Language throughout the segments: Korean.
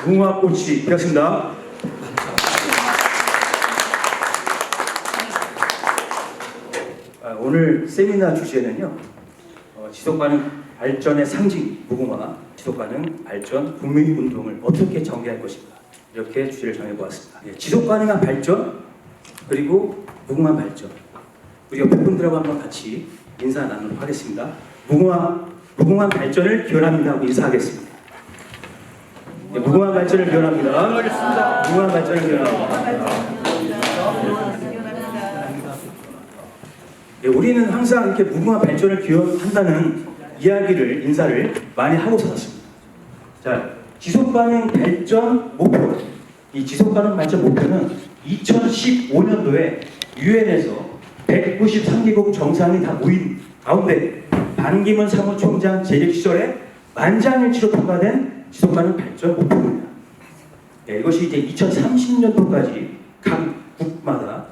무궁화꽃이 피었습니다. 오늘 세미나 주제는요, 지속가능 발전의 상징 무궁화, 지속가능 발전 국민운동을 어떻게 전개할 것인가, 이렇게 주제를 정해보았습니다. 지속가능한 발전 그리고 무궁한 발전, 우리 옆에 분들하고 한번 같이 인사 나누도록 하겠습니다. 무궁한 발전을 기원합니다 하고 인사하겠습니다. 무궁한 발전을 기원합니다. 무궁한 발전을 기원합니다. 우리는 항상 이렇게 무궁한 발전을 기원한다는 이야기를, 인사를 많이 하고 살았습니다. 자, 지속가능 발전 목표. 이 지속가능 발전 목표는 2015년도에 유엔에서 193개국 정상이 다 모인 가운데 반기문 사무총장 재직 시절에 만장일치로 통과된 지속가능 발전 목표입니다. 이것이 이제 2030년도까지 각 국마다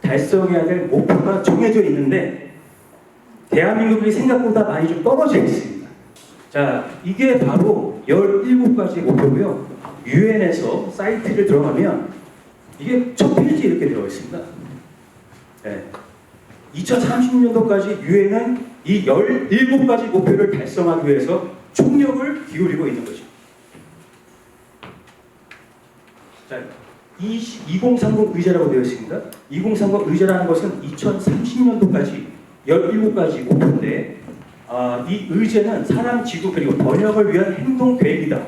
달성해야 될 목표가 정해져 있는데 대한민국이 생각보다 많이 좀 떨어져 있습니다. 자, 이게 바로 17가지 목표고요. 유엔에서 사이트를 들어가면 이게 첫 페이지에 이렇게 들어가 있습니다. 2030년도까지 유엔은 이 17가지 목표를 달성하기 위해서 총력을 기울이고 있는 거죠. 자, 2030 의제라고 되어 있습니다. 2030 의제라는 것은 2030년도까지 17가지 목표인데, 이 의제는 사람, 지구 그리고 번영을 위한 행동 계획이다.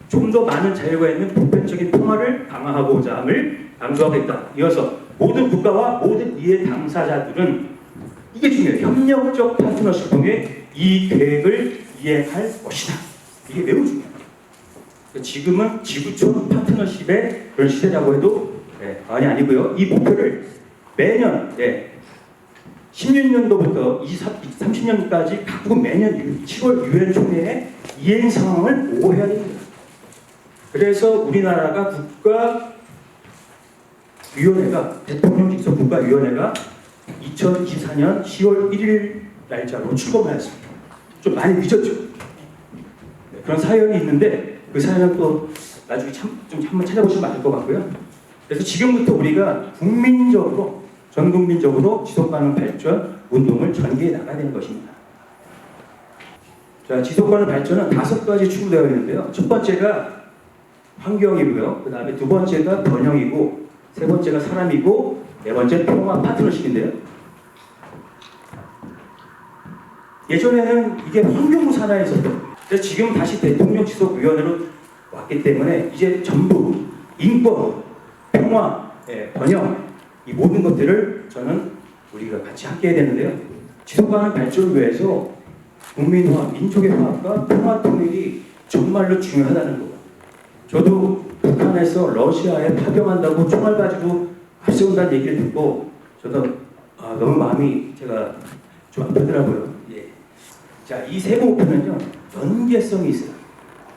좀 더 많은 자유가 있는 보편적인 평화를 강화하고자 함을 강조하겠다. 이어서 모든 국가와 모든 이해 당사자들은, 이게 중요해요, 협력적 파트너십을 통해 이 계획을 이행할 것이다. 이게 매우 중요합니다. 지금은 지구촌 파트너십의 그런 시대라고 해도 과언이 아니고요. 이 목표를 매년 16년도부터 30년까지 각국은 매년 7월 유엔 총회에 이행 상황을 보고해야 됩니다. 그래서 우리나라가 국가위원회가, 대통령 직속 국가위원회가 2024년 10월 1일 날짜로 출범하였습니다. 좀 많이 늦었죠. 그런 사연이 있는데 그 사연은 또 나중에 좀 한번 찾아보시면 알 것 같고요. 그래서 지금부터 우리가 국민적으로, 전 국민적으로 지속가능 발전 운동을 전개해 나가야 되는 것입니다. 자, 지속가능 발전은 5가지 축으로 되어 있는데요. 첫 번째가 환경이고요. 그 다음에 두 번째가 번영이고, 세 번째가 사람이고, 네 번째 평화 파트너십인데요. 예전에는 이게 환경부 산하에 있었던, 지금 다시 대통령 지속위원회로 왔기 때문에 이제 전부 인권, 평화, 번영, 이 모든 것들을 저는 우리가 같이 함께 해야 되는데요. 지속가능 발전을 위해서 국민화, 민족의 화합과 평화 통일이 정말로 중요하다는 거. 저도 북한에서 러시아에 파병한다고 총알 가지고 앞세운다는 얘기를 듣고 저도 너무 마음이 제가 좀 아프더라고요. 자, 이 세 목표는요, 연계성이 있어요.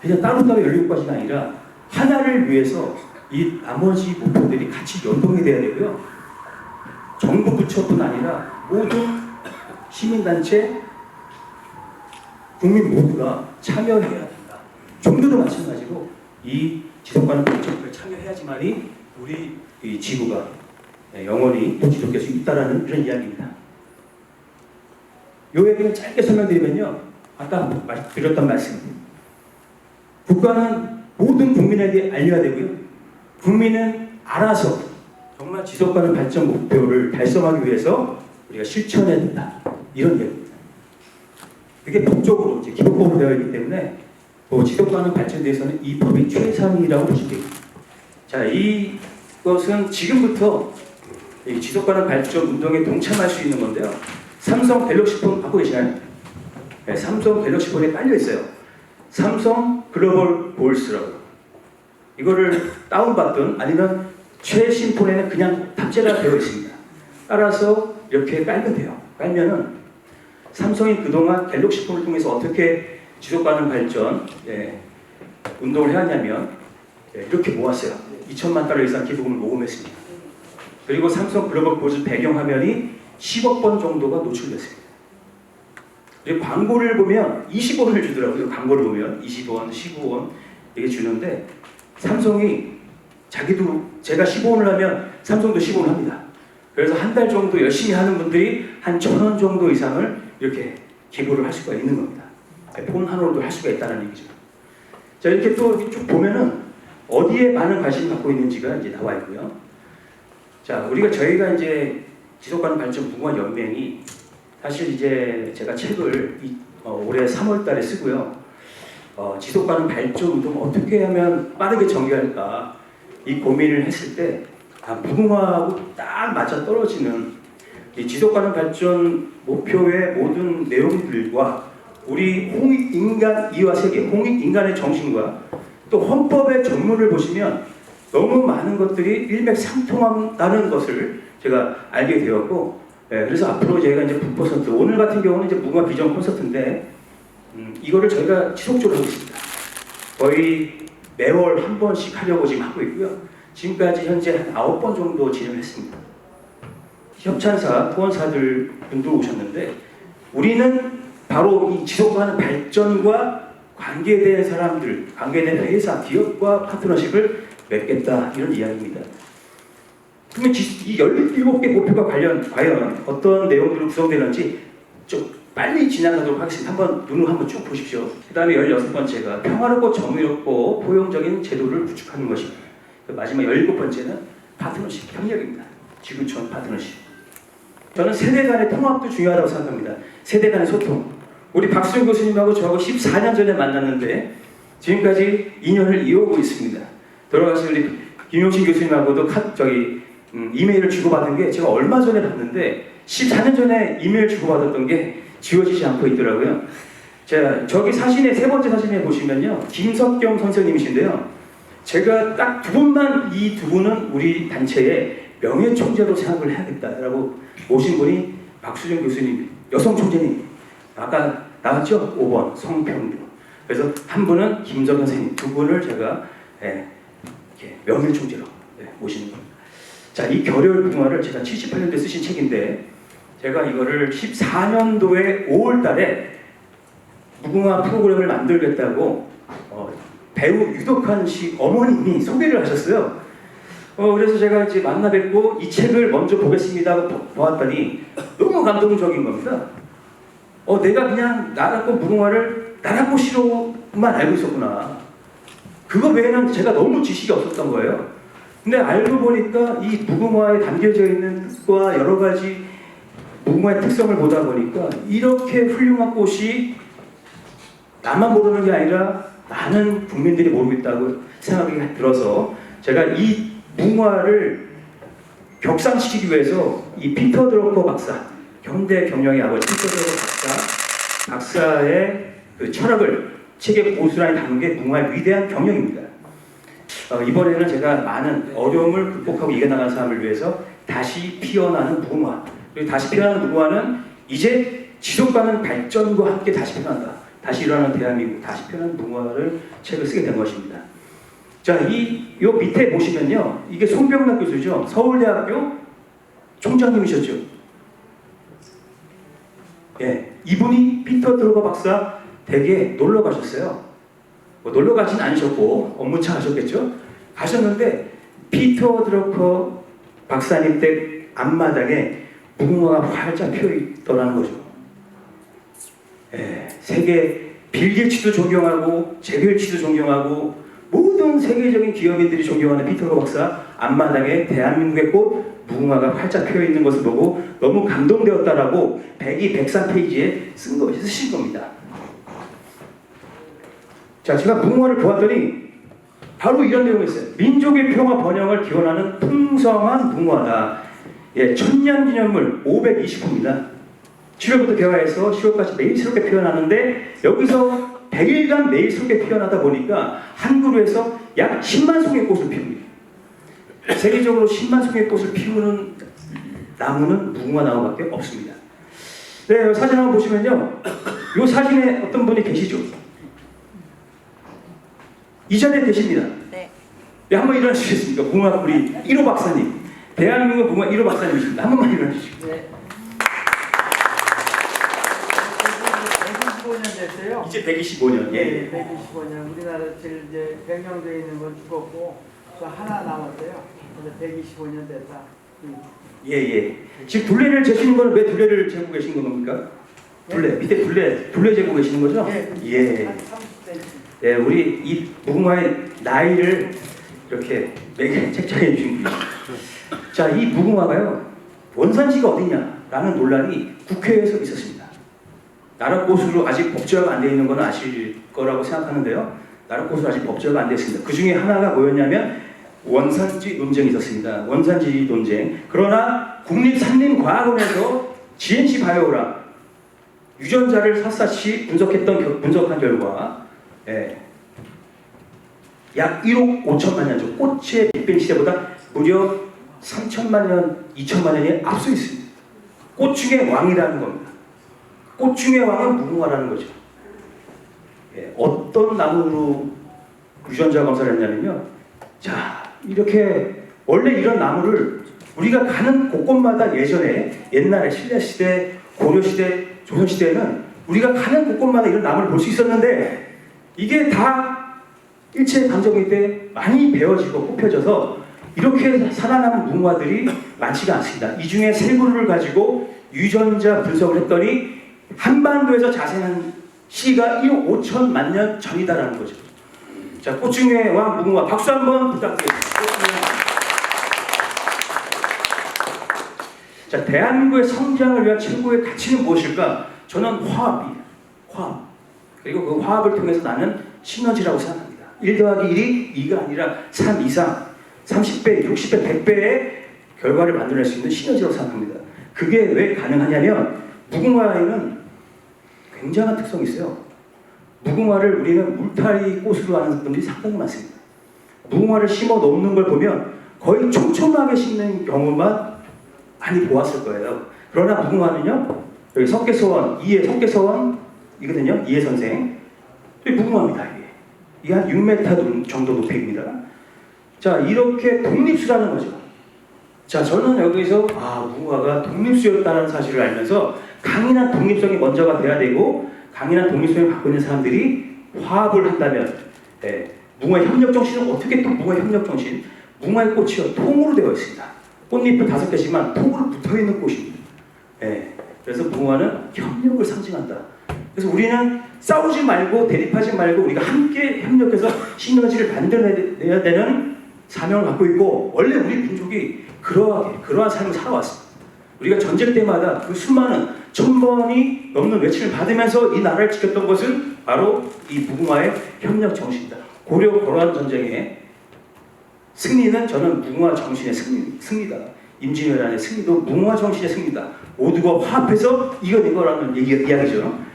그냥 따로따로 17가지가 아니라 하나를 위해서 이 나머지 목표들이 같이 연동이 돼야 되고요. 정부 부처뿐 아니라 모든 시민단체, 국민 모두가 참여해야 된다. 종교도 마찬가지로 이 지속가능 발전을 참여해야지만이 우리 이 지구가 영원히 지속될 수 있다라는 그런 이야기입니다. 이 얘기는 짧게 설명드리면요, 아까 드렸던 말씀, 국가는 모든 국민에게 알려야 되고요, 국민은 알아서 정말 지속가능 발전 목표를 달성하기 위해서 우리가 실천해야 된다, 이런 얘기입니다. 그게 법적으로 이제 기본법으로 되어 있기 때문에 지속가능 발전에 대해서는 이 법이 최상이라고 보시면 됩니다. 자, 이것은 지금부터 이 지속가능 발전 운동에 동참할 수 있는 건데요. 삼성 갤럭시 폰 갖고 계시나요? 삼성 갤럭시 폰에 깔려 있어요. 삼성 글로벌 골스라고. 이거를 다운받든 아니면 최신 폰에는 그냥 탑재가 되어 있습니다. 따라서 이렇게 깔면 돼요. 깔면은 삼성이 그동안 갤럭시 폰을 통해서 어떻게 지속가능 발전 운동을 해왔냐면 이렇게 모았어요. 2천만 달러 이상 기부금을 모금했습니다. 그리고 삼성 글로벌 골스 배경화면이 10억 번 정도가 노출됐습니다. 그리고 광고를 보면 20원을 주더라고요. 광고를 보면 20원, 15원 이게 주는데 삼성이 자기도 제가 시공을 하면 삼성도 시공을 합니다. 그래서 한 달 정도 열심히 하는 분들이 한 1,000원 정도 이상을 이렇게 기부를 할 수가 있는 겁니다. 폰 한 올도 할 수가 있다는 얘기죠. 자, 이렇게 또 쭉 보면은 어디에 많은 관심을 갖고 있는지가 이제 나와 있고요. 자, 저희가 이제 지속가능 발전 무궁화 연맹이 사실 이제 제가 책을 올해 3월 달에 쓰고요. 지속가능 발전 운동 어떻게 하면 빠르게 전개할까 이 고민을 했을 때 무궁화하고 딱 맞아 떨어지는 이 지속가능 발전 목표의 모든 내용들과 우리 홍익인간 이와 세계, 홍익인간의 정신과 또 헌법의 전문을 보시면 너무 많은 것들이 일맥상통한다는 것을 제가 알게 되었고, 그래서 앞으로 저희가 이제 북콘서트, 오늘 같은 경우는 이제 무궁화 비전 콘서트인데 이거를 저희가 지속적으로 하고 있습니다. 거의 매월 한 번씩 하려고 지금 하고 있고요. 지금까지 현재 한 9번 정도 진행을 했습니다. 협찬사, 후원사들 분도 오셨는데 우리는 바로 이 지속가능 발전과 관계된 사람들, 관계된 회사, 기업과 파트너십을 맺겠다 이런 이야기입니다. 그러면 이 17개 목표가 과연 어떤 내용들로 구성되는지 좀 빨리 지나가도록 하겠습니다. 눈을 한번 쭉 보십시오. 그 다음에 16번째가 평화롭고 정의롭고 포용적인 제도를 구축하는 것입니다. 마지막 17번째는 파트너십, 협력입니다. 지구촌 파트너십. 저는 세대 간의 통합도 중요하다고 생각합니다. 세대 간의 소통. 우리 박수영 교수님하고 저하고 14년 전에 만났는데 지금까지 인연을 이어오고 있습니다. 돌아가신 우리 김용신 교수님하고도 이메일을 주고받은 게 제가 얼마 전에 봤는데 14년 전에 이메일 주고받았던 게 지워지지 않고 있더라고요. 자, 저기 사진의 세 번째 사진에 보시면요. 김석경 선생님이신데요. 제가 딱 두 분만 이 두 분은 우리 단체의 명예총재로 생각을 해야겠다라고 모신 분이 박수정 교수님, 여성 총재님. 아까 나왔죠? 5번 성평등. 그래서 한 분은 김석경 선생님, 두 분을 제가 이렇게 명예총재로 모시는 겁니다. 자, 이 결혈 무궁화를 제가 78년도에 쓰신 책인데 제가 이거를 14년도에 5월달에 무궁화 프로그램을 만들겠다고 배우 유덕환 씨 어머님이 소개를 하셨어요. 그래서 제가 이제 만나 뵙고 이 책을 먼저 보겠습니다 하고 보았더니 너무 감동적인 겁니다. 내가 그냥 나라꽃 무궁화를 나라꽃이로만 알고 있었구나. 그거 외에는 제가 너무 지식이 없었던 거예요. 근데 알고 보니까 이 무궁화에 담겨져 있는 뜻과 여러 가지 무궁화의 특성을 보다 보니까 이렇게 훌륭한 꽃이 나만 모르는 게 아니라 많은 국민들이 모르고 있다고 생각이 들어서 제가 이 무궁화를 격상시키기 위해서 이 피터 드러커 박사, 현대 경영의 아버지 피터 드러커 박사의 그 철학을 책에 고스란히 담은 게 무궁화의 위대한 경영입니다. 이번에는 제가 많은 어려움을 극복하고 이겨나가는 사람을 위해서 다시 피어나는 무궁화, 그리고 다시 피어나는 무궁화는 이제 지속가능 발전과 함께 다시 피어난다. 다시 일어나는 대한민국, 다시 피어나는 무궁화를 책을 쓰게 된 것입니다. 자, 요 밑에 보시면요. 이게 송병락 교수죠. 서울대학교 총장님이셨죠. 예, 이분이 피터 드러커 박사 댁에 놀러 가셨어요. 놀러 가진 않으셨고 업무차 하셨겠죠. 가셨는데 피터 드러커 박사님 댁 앞마당에 무궁화가 활짝 피어 있더라는 거죠. 예, 세계 빌 게이츠도 존경하고 제겔치도 존경하고 모든 세계적인 기업인들이 존경하는 피터 드러커 박사 앞마당에 대한민국의 꽃 무궁화가 활짝 피어 있는 것을 보고 너무 감동되었다라고 103페이지에 쓰신 겁니다. 자, 제가 무궁화를 보았더니 바로 이런 내용이 있어요. 민족의 평화 번영을 기원하는 풍성한 무궁화다. 예, 천년기념물 520호입니다. 7월부터 개화해서 10월까지 매일 새롭게 피어나는데 여기서 100일간 매일 새롭게 피어나다 보니까 한 그루에서 약 10만 송의 꽃을 피웁니다. 세계적으로 10만 송의 꽃을 피우는 나무는 무궁화 나무밖에 없습니다. 네, 사진 한번 보시면요. 이 사진에 어떤 분이 계시죠? 이 자리에 계십니다. 네. 네, 한번 일어나시겠습니까? 무궁화 우리 1호 박사님. 대한민국 무궁화 1호 박사님이십니다. 한 번만 일어나주시죠. 네. 1995년 됐어요. 이제 125년. 예, 125년. 우리나라 제일 이제 백령도에 있는 건 죽었고 또 하나 남았어요. 그래서 125년 됐다. 예. 지금 둘레를 재시는 거는 왜 둘레를 재고 계신 겁니까? 둘레 밑에 둘레 재고 계시는 거죠? 예. 한 30cm. 예, 우리 이 무궁화의 나이를 이렇게 책정해 주신 분이죠. 자, 이 무궁화가요 원산지가 어디냐라는 논란이 국회에서 있었습니다. 나라꽃으로 아직 법제화가 안 되어 있는 건 아실 거라고 생각하는데요. 나라꽃으로 아직 법제화가 안 되어 있습니다. 그 중에 하나가 뭐였냐면 원산지 논쟁이 있었습니다. 원산지 논쟁. 그러나 국립산림과학원에서 GNC 바이오랑 유전자를 샅샅이 분석한 결과 약 1억 5천만 년 전 꽃의 빅뱅 시대보다 무려 3천만 년, 2천만 년이 앞서 있습니다. 꽃 중의 왕이라는 겁니다. 꽃 중의 왕은 무궁화라는 거죠. 어떤 나무로 유전자 검사를 했냐면요. 자, 이렇게 원래 이런 나무를 우리가 가는 곳곳마다 옛날에 신라시대, 고려시대, 조선시대에는 우리가 가는 곳곳마다 이런 나무를 볼 수 있었는데 이게 다 일체 강점기 때 많이 베어지고 뽑혀져서 이렇게 살아남은 무궁화들이 많지가 않습니다. 이 중에 세 그루를 가지고 유전자 분석을 했더니 한반도에서 자생한 시기가 1억 5천만 년 전이다라는 거죠. 자, 꽃 중의 왕 무궁화 박수 한번 부탁드리겠습니다. 자, 대한민국의 성장을 위한 최고의 가치는 무엇일까? 저는 화합이에요. 화합. 그리고 그 화합을 통해서 나는 시너지라고 생각합니다. 1 더하기 1이 2가 아니라 3 이상, 30배, 60배, 100배의 결과를 만들어낼 수 있는 시너지라고 생각합니다. 그게 왜 가능하냐면 무궁화에는 굉장한 특성이 있어요. 무궁화를 우리는 물타리 꽃으로 하는 분들이 상당히 많습니다. 무궁화를 심어 놓는 걸 보면 거의 촘촘하게 심는 경우만 많이 보았을 거예요. 그러나 무궁화는요, 여기 석계서원, 이해 석계서원이거든요. 이해 선생. 무궁화입니다. 이게 한 6m 정도 높이입니다. 자, 이렇게 독립수라는 거죠. 자, 저는 여기서 무궁화가 독립수였다는 사실을 알면서 강인한 독립성이 먼저가 돼야 되고 강인한 독립성을 갖고 있는 사람들이 화합을 한다면 무궁화 협력정신은 어떻게 또 무궁화 협력정신? 무궁화의 꽃이요 통으로 되어 있습니다. 꽃잎은 5개지만 통으로 붙어있는 꽃입니다. 그래서 무궁화는 협력을 상징한다. 그래서 우리는 싸우지 말고 대립하지 말고 우리가 함께 협력해서 시너지를 만들어내야 되는 사명을 갖고 있고 원래 우리 민족이 그러한 삶을 살아왔습니다. 우리가 전쟁 때마다 그 수많은 1000번이 넘는 외침을 받으면서 이 나라를 지켰던 것은 바로 이 무궁화의 협력 정신이다. 고려 고란 전쟁의 승리는 저는 무궁화 정신의 승리다. 임진왜란의 승리도 무궁화 정신의 승리다. 모두가 화합해서 이겨낸 거라는 이야기죠.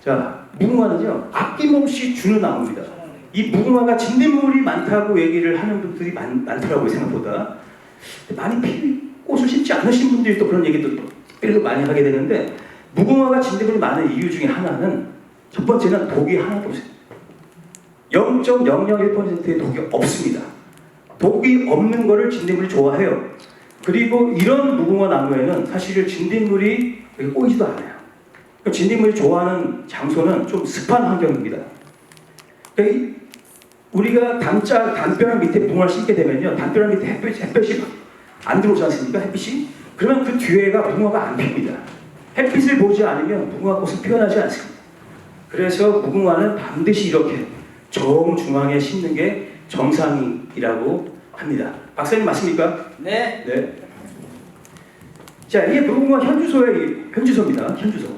자, 무궁화는요 아낌없이 주는 나무입니다. 이 무궁화가 진딧물이 많다고 얘기를 하는 분들이 많더라고요. 생각보다 많이 꽃을 심지 않으신 분들이 또 그런 얘기도 또 많이 하게 되는데 무궁화가 진딧물이 많은 이유 중에 하나는 첫 번째는 독이 하나도 없어요. 0.001%의 독이 없습니다. 독이 없는 거를 진딧물이 좋아해요. 그리고 이런 무궁화 나무에는 사실 진딧물이 꼬이지도 않아요. 진딧물이 좋아하는 장소는 좀 습한 환경입니다. 그러니까 우리가 담벼락 밑에 무궁화를 심게 되면요, 담벼락 밑에 햇볕이 안 들어오지 않습니까? 햇빛이? 그러면 그 뒤에가 무궁화가 안 핍니다. 햇빛을 보지 않으면 무궁화 꽃은 피어나지 않습니다. 그래서 무궁화는 반드시 이렇게 정중앙에 심는 게 정상이라고 합니다. 박사님 맞습니까? 네. 네. 자, 이게 무궁화 현주소입니다. 현주소.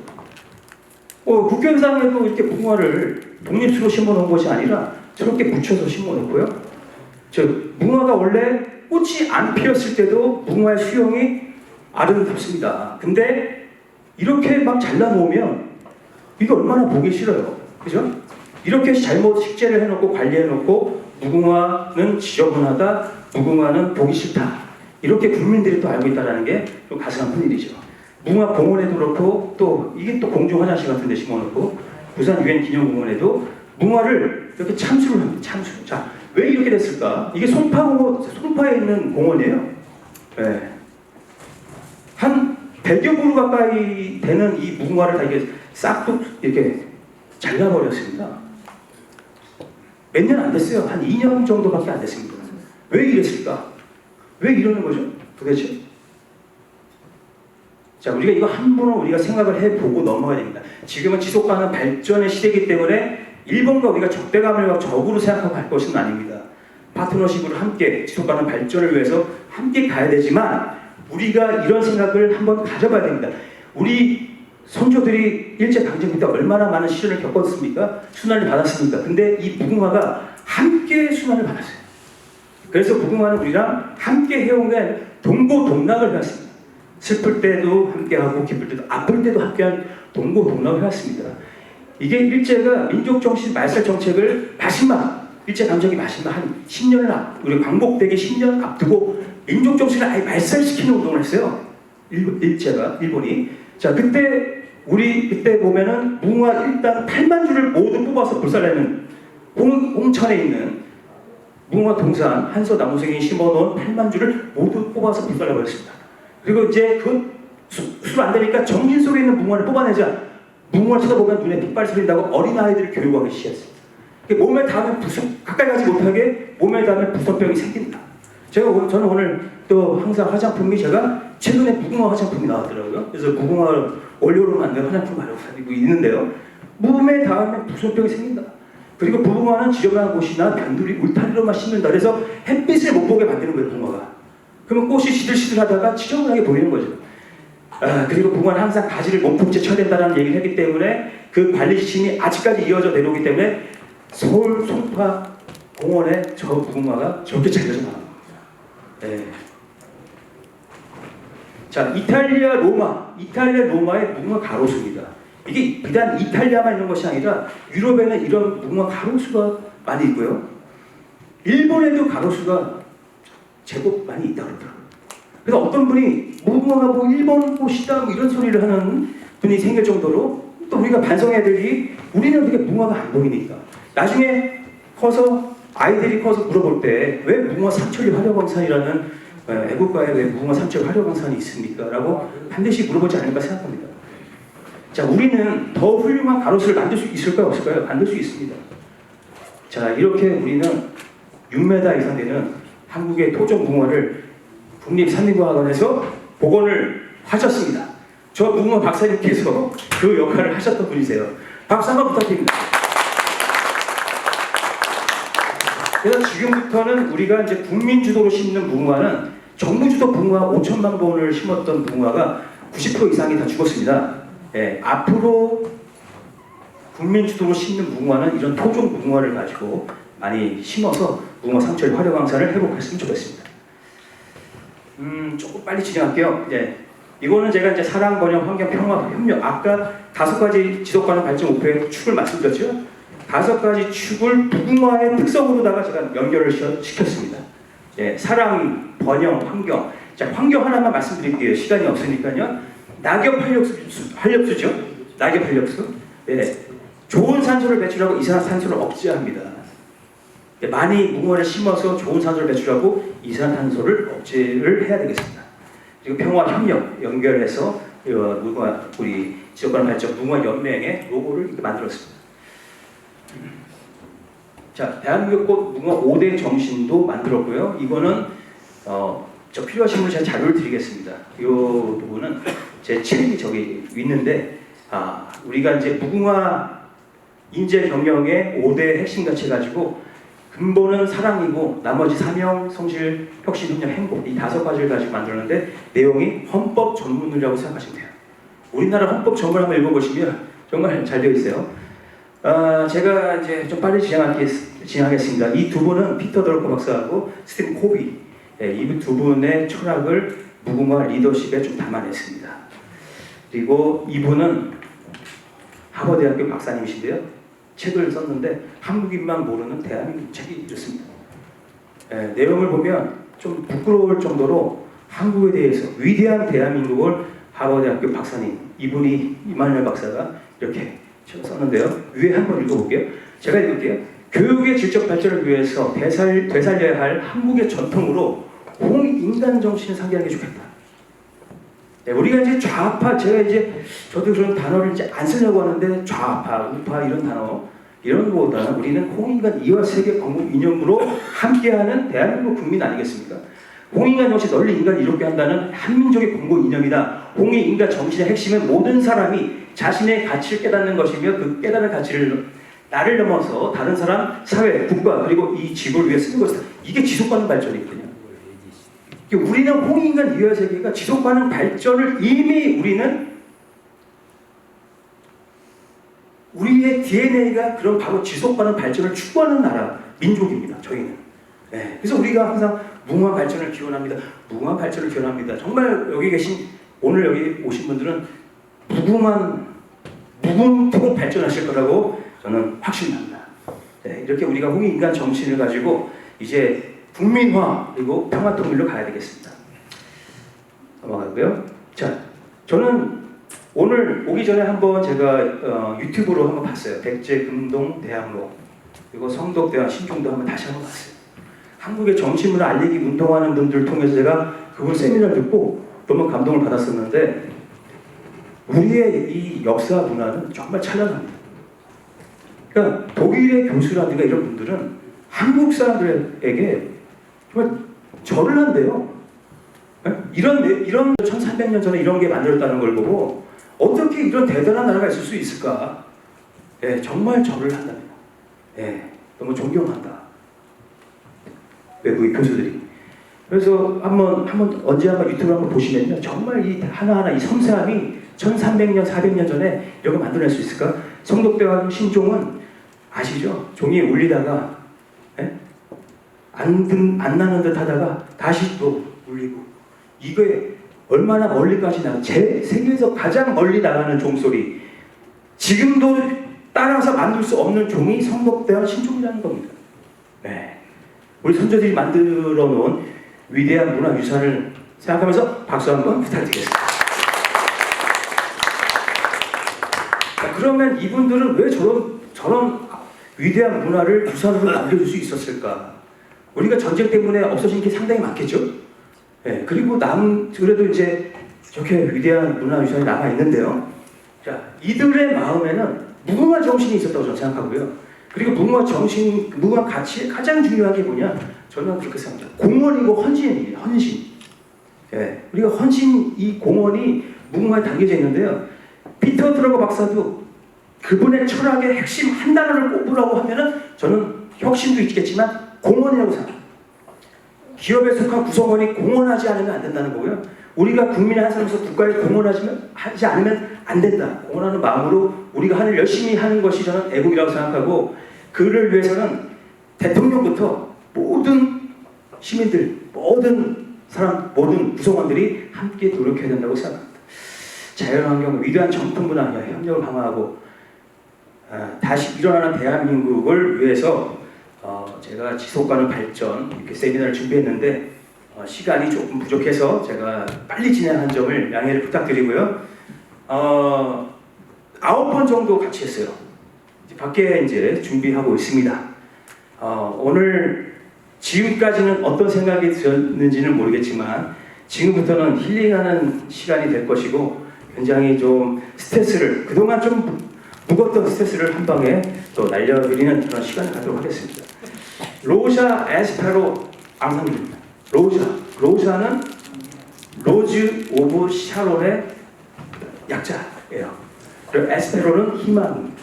국경상에도 이렇게 무궁화를 독립수로 심어놓은 것이 아니라 저렇게 붙여서 심어놓고요. 무궁화가 원래 꽃이 안 피었을 때도 무궁화의 수영이 아름답습니다. 근데 이렇게 막 잘라놓으면 이거 얼마나 보기 싫어요. 그죠? 이렇게 잘못 식재를 해놓고 관리해놓고 무궁화는 지저분하다, 무궁화는 보기 싫다. 이렇게 국민들이 또 알고 있다는 게 좀 가슴 아픈 일이죠. 무궁화 공원에도 그렇고 또 이게 또 공중 화장실 같은 데 심어놓고 부산 유엔 기념공원에도 무궁화를 이렇게 참수를 합니다. 참수. 자, 왜 이렇게 됐을까? 이게 송파에 있는 공원이에요. 한 100여 그루 가까이 되는 이 무궁화를 다 이게 싹둑 이렇게 잘라버렸습니다. 몇 년 안 됐어요. 한 2년 정도밖에 안 됐습니다. 왜 이랬을까? 왜 이러는 거죠? 도대체? 자, 우리가 이거 한 번은 우리가 생각을 해보고 넘어가야 됩니다. 지금은 지속가능 발전의 시대이기 때문에 일본과 우리가 적대감을 막 적으로 생각하고 갈 것은 아닙니다. 파트너십으로 함께 지속가능 발전을 위해서 함께 가야 되지만 우리가 이런 생각을 한번 가져봐야 됩니다. 우리 선조들이 일제강점기 때 얼마나 많은 시련을 겪었습니까? 순환을 받았습니까? 근데 이 무궁화가 함께 순환을 받았어요. 그래서 무궁화는 우리랑 함께 해온 게 동고동락을 해왔습니다. 슬플 때도 함께하고 기쁠 때도 아플 때도 함께한 동고동락을 해왔습니다. 이게 일제가 민족정신 말살 정책을 마지막 일제강점기 마지막 한 10년을 우리 광복되기 10년 앞두고 민족정신을 아예 말살시키는 운동을 했어요. 일본이. 자, 그때 보면은 무궁화 일단 8만 줄을 모두 뽑아서 불살내는 홍천에 있는 무궁화 동산 한서 나무생이 심어놓은 8만 줄을 모두 뽑아서 불살려버렸습니다. 그리고 이제 술 안 되니까 정신 속에 있는 무궁화를 뽑아내자 무궁화를 쳐다보면 눈에 핏발 소린다고 어린아이들을 교육하기 시작했습니다. 몸에 닿으면 가까이 가지 못하게 몸에 닿으면 부선병이 생긴다. 저는 오늘 또 항상 화장품이 제가 최근에 무궁화 화장품이 나왔더라고요. 그래서 무궁화 원료로 만든 화장품 알고 있는데요. 몸에 닿으면 부선병이 생긴다. 그리고 무궁화는 지저분한 곳이나 변두리, 울타리로만 심는다. 그래서 햇빛을 못 보게 만드는 거예요, 무궁화가. 그러면 꽃이 시들시들하다가 지저분하게 보이는 거죠. 그리고 무궁화는 항상 가지를 몸통째 쳐야 된다는 얘기를 했기 때문에 그 관리 지침이 아직까지 이어져 내려오기 때문에 서울 송파 공원에 저 무궁화가 저렇게 잘려져 나온 겁니다. 네. 자, 이탈리아 로마의 무궁화 가로수입니다. 이게 비단 이탈리아만 있는 것이 아니라 유럽에는 이런 무궁화 가로수가 많이 있고요. 일본에도 가로수가 제법 많이 있다고 그러더라고요. 그래서 어떤 분이 무궁화가 뭐 일본 꽃이다 뭐 이런 소리를 하는 분이 생길 정도로 또 우리가 반성해야 되기 우리는 어떻게 무궁화가 안 보이니까 나중에 아이들이 커서 물어볼 때 왜 무궁화 삼천리 화려광산이라는 애국가에 왜 무궁화 삼천리 화려광산이 있습니까? 라고 반드시 물어보지 않을까 생각합니다. 자, 우리는 더 훌륭한 가로수를 만들 수 있을까요? 없을까요? 만들 수 있습니다. 자, 이렇게 우리는 6m 이상 되는 한국의 토종 무궁화를 국립산림과학원에서 복원을 하셨습니다. 저 무궁화 박사님께서 그 역할을 하셨던 분이세요. 박수 한번 부탁드립니다. 그래서 지금부터는 우리가 이제 국민 주도로 심는 무궁화는 정부 주도 무궁화 5천만 본을 심었던 무궁화가 90% 이상이 다 죽었습니다. 예, 앞으로 국민 주도로 심는 무궁화는 이런 토종 무궁화를 가지고 많이 심어서 무궁화 삼천리 화려광산을 회복했으면 좋겠습니다. 조금 빨리 진행할게요. 예, 이거는 제가 이제 사랑, 번영, 환경, 평화, 협력 아까 5가지 지속가능 발전 목표의 축을 말씀드렸죠. 5가지 축을 무궁화의 특성으로다가 제가 연결을 시켰습니다. 예, 사랑, 번영, 환경. 자, 환경 하나만 말씀드릴게요. 시간이 없으니까요. 낙엽 활력수죠. 낙엽 활력수. 예, 좋은 산소를 배출하고 이산화탄소를 억제합니다. 예, 많이 무궁화를 심어서 좋은 산소를 배출하고 이산화탄소를 억제를 해야 되겠습니다. 그리고 평화, 협력 연결해서 우리 지역가능 발전 무궁화 연맹의 로고를 이렇게 만들었습니다. 자, 대한민국 꽃 무궁화 5대 정신도 만들었고요. 이거는 저 필요하신 분 제가 자료를 드리겠습니다. 이 부분은 제 책이 저기 있는데 우리가 이제 무궁화 인재 경영의 5대 핵심 가치 가지고 근본은 사랑이고 나머지 사명, 성실, 혁신, 협력, 행복 이 5가지를 가지고 만들었는데 내용이 헌법 전문이라고 생각하시면 돼요. 우리나라 헌법 전문을 한번 읽어보시면 정말 잘 되어 있어요. 제가 이제 좀 빨리 진행하겠습니다. 이 두 분은 피터 드러커 박사하고 스티븐 코비, 이 두 분의 철학을 무궁화 리더십에 좀 담아냈습니다. 그리고 이분은 하버드대학교 박사님이신데요. 책을 썼는데 한국인만 모르는 대한민국 책이 이렇습니다. 내용을 보면 좀 부끄러울 정도로 한국에 대해서 위대한 대한민국을 하버드대학교 박사님 이분이 이만열 박사가 이렇게 썼는데요. 위에 한번 읽어볼게요. 제가 읽을게요. 교육의 질적 발전을 위해서 되살려야 할 한국의 전통으로 홍익인간 정신을 상기하는 게 좋겠다. 네, 우리가 이제 좌파, 제가 이제 저도 그런 단어를 이제 안 쓰려고 하는데 좌파, 우파 이런 단어 이런 거보다는 우리는 홍인간 이와 세계 건국 이념으로 함께하는 대한민국 국민 아니겠습니까? 홍인간 정신 널리 인간을 이롭게 한다는 한민족의 건국 이념이다. 홍익인간 정신의 핵심은 모든 사람이 자신의 가치를 깨닫는 것이며 그 깨닫는 가치를 나를 넘어서 다른 사람, 사회, 국가 그리고 이 지구를 위해 쓰는 것이다. 이게 지속가능 발전이거든요. 우리는 홍익인간 이와 세계가 지속가능 발전을 이미 우리의 DNA가 그런 바로 지속가능 발전을 추구하는 나라, 민족입니다. 저희는. 네. 그래서 우리가 항상 무궁한 발전을 기원합니다. 무궁한 발전을 기원합니다. 정말 여기 계신 오늘 여기 오신 분들은 무궁토록 발전하실 거라고 저는 확신합니다. 네. 이렇게 우리가 홍익인간 정신을 가지고 이제 국민화 그리고 평화통일로 가야 되겠습니다. 넘어가고요. 자, 저는 오늘 오기 전에 한번 제가 유튜브로 한번 봤어요. 백제 금동 대학로 그리고 성덕대왕 신중도 한번 다시 한번 봤어요. 한국의 정신문화 알리기 운동하는 분들 통해서 제가 그분 세미나를 듣고 너무 감동을 받았었는데 우리의 이 역사 문화는 정말 찬란합니다. 그러니까 독일의 교수라든가 이런 분들은 한국 사람들에게 정말 절을 한대요. 이런 1300년 전에 이런 게 만들었다는 걸 보고 어떻게 이런 대단한 나라가 있을 수 있을까? 예, 정말 절을 한답니다. 예, 너무 존경한다. 외국의 교수들이. 그래서 언제 한번 유튜브 한번 보시면요. 정말 이 하나하나 이 섬세함이 1300년, 400년 전에 이렇게 만들어낼 수 있을까? 성덕대왕 신종은 아시죠? 종이 울리다가 예? 안 나는 듯 하다가 다시 또 울리고 이거에 얼마나 멀리까지 세계에서 가장 멀리 나가는 종소리 지금도 따라서 만들 수 없는 종이 성덕대왕 신종이라는 겁니다. 네. 우리 선조들이 만들어 놓은 위대한 문화유산을 생각하면서 박수 한번 부탁드리겠습니다. 자, 그러면 이분들은 왜 저런 위대한 문화를 유산으로 남겨줄 수 있었을까? 우리가 전쟁 때문에 없어진 게 상당히 많겠죠? 네, 그리고 그래도 이제 저렇게 위대한 문화유산이 남아있는데요. 자, 이들의 마음에는 무궁화 정신이 있었다고 저는 생각하고요. 그리고 무궁화 가치 가장 중요한 게 뭐냐? 저는 그렇게 생각합니다. 공헌이고 헌신입니다. 헌신. 예, 우리가 헌신 이 공헌이 무궁화에 담겨져 있는데요. 피터 드러거 박사도 그분의 철학의 핵심 한 단어를 꼽으라고 하면은 저는 혁신도 있겠지만 공헌이라고 생각합니다. 기업에 속한 구성원이 공헌하지 않으면 안 된다는 거고요. 우리가 국민의 한 사람으로서 국가에 공헌하지 않으면 안 된다. 공헌하는 마음으로 우리가 하늘 열심히 하는 것이 저는 애국이라고 생각하고 그를 위해서는 대통령부터 모든 시민들, 모든 구성원들이 함께 노력해야 된다고 생각합니다. 자연환경, 위대한 전통문화 협력을 강화하고 다시 일어나는 대한민국을 위해서 제가 지속가능 발전 이렇게 세미나를 준비했는데 시간이 조금 부족해서 제가 빨리 진행한 점을 양해를 부탁드리고요. 9번 정도 같이 했어요. 밖에 이제 준비하고 있습니다. 오늘 지금까지는 어떤 생각이 들었는지는 모르겠지만 지금부터는 힐링하는 시간이 될 것이고 굉장히 좀 스트레스를 그동안 좀 무거웠던 스트레스를 한 방에 또 날려드리는 그런 시간을 갖도록 하겠습니다. 로샤 에스페로 앙상블입니다. 로샤는 로즈 오브 샤론의 약자예요. 그리고 에스페로는 희망입니다.